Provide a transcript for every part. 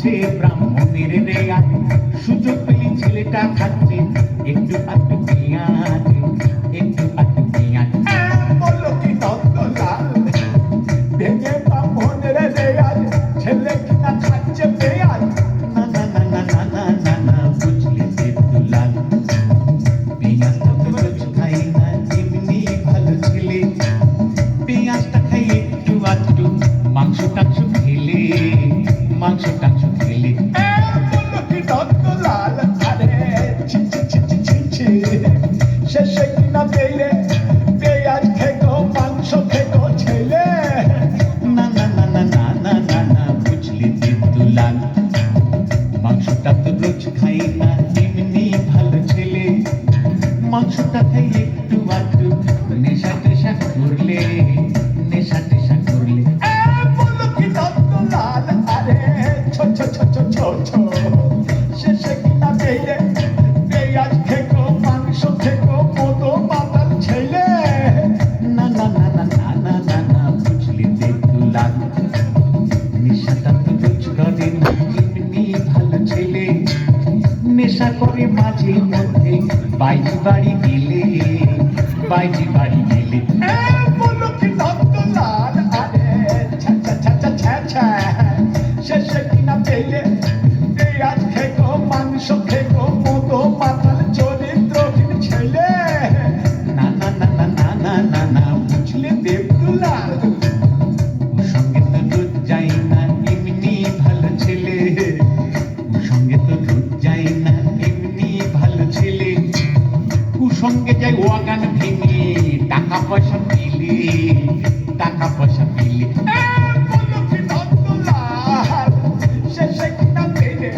খাচ্ছে ব্রাহ্মণের রেয়াজ, সুযোগ পেলি ছেলেটা খাচ্ছে একটু আধটু পেঁয়াজ, একটু আধটু পেঁয়াজ। বললো কি নন্দলাল ভেঙে ব্রাহ্মণের রেয়াজ, ছেলে কিনা খাচ্ছে পেঁয়াজ। না না না না না না না না বুঝলি দেবদুলাল, পেঁয়াজটা তো রোজ খাই না এমনি ভালো ছেলে, পেঁয়াজটা খাই একটু আধটু, মাংস টাংস খেলে, মাংস টাংস খেলে। বললো কি নন্দলাল আরে ছি ছি ছি ছি ছি ছি, শেষে কিনা পেলে পেঁয়াজ খেতো মাংস খেতো ছেলে। না না না না না না না না বুঝলি দেবদুলাল, মাংসটা তো রোজ খাই না এমনি ভালো ছেলে, মাংসটা খাই একটু আধটু, নেশা টেশা করলে, নেশা টেশা করলে। বললো কি নন্দলাল আরে ছো ছো ছো ছো ছো ছো, শেষে কিনা পেলে পেঁয়াজ খেতো মাংস খেতো মতো মাতাল ছেলে। না না না না না না না না বুঝলি দেবদুলাল, নেশাটা তো রোজ করে না এমনি ভালো ছেলে, নেশা করে মাঝে মধ্যে বাইরে বাড়ি গেলে, বাইরে বাড়ি গেলে। বললো কি নন্দলাল আরে ছ্যা ছ্যা ছ্যা ছ্যা ছ্যা ছ্যা, শেষে কিনা পেলে পেঁয়াজ খেতো মাংস খেতো মতো মাতাল চরিত্রহীন ছেলে। না না না না না না না না বুঝলে দেবদুলাল ওর সঙ্গে তো রোজ যাই না এমনি ভালো ছেলে, ওর সঙ্গে তো রোজ যাই না এমনি ভালো ছেলে, কুসঙ্গে যাই ওয়াগান ভেঙে টাকা পয়সা পেলে, টাকা পয়সা পেলে। বললো কি নন্দলাল শেষে কিনা পেলে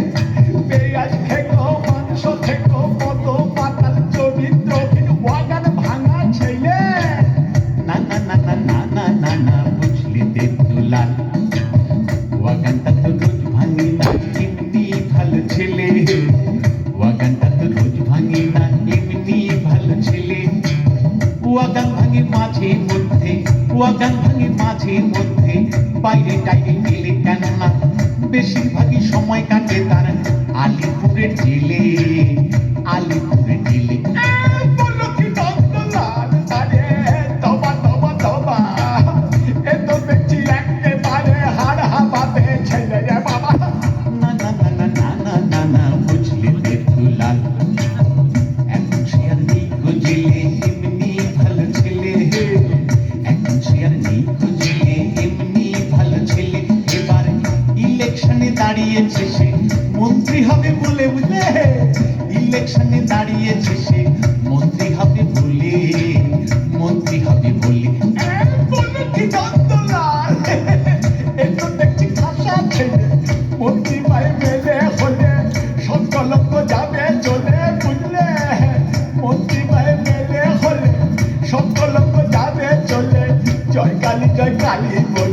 পেঁয়াজ খেতো মাংস খেতো মতো মাতাল চরিত্রহীন ওয়াগান ভাঙা ছেলে। না না না না না না না না বুঝলি দেবদুলাল, ওয়াগানটা তো রোজ ভাঙি না এমনি ভালো ছেলে, ওয়াগানটা তো রোজ ভাঙি না এমনি ভালো ছেলে, ওয়াগান ভাঙে মাঝে মধ্যে, ওয়াগান ভাঙে মাঝে মধ্যে, বাইরে টাইরে গেলে কেননা বেশিরভাগই সময় কাটে তার আলিপুরের জেলে, আলিপুরের জেলে। বললো কি নন্দলাল আরে তবা তবা তবা, এ তো দেখছি একেবারে হাড় হাবাতে ছেলে রে বাবা। না না না না না না না না বুঝলি দেবদুলাল, এখন সে আর নেই গো জেলে এমনি ভালো ছেলে, এখন সে আর নেই গো জেলে এমনি ভালো ছেলে। এবার ইলেকশনে দাঁড়িয়েছে সে মন্ত্রী হবে বলে, বুঝলে ইলেকশনে দাঁড়িয়েছে সে মন্ত্রী হবে বলে, মন্ত্রী হবে বলে। বললো কি নন্দলাল এ তো দেখছি খাসা ছেলে, মন্ত্রী পায়ে মেলে হলে সব কলঙ্ক যাবে চলে, বুঝলে মন্ত্রী পায়ে মেলে হলে সব কলঙ্ক যাবে চলে। জয় কালী বলে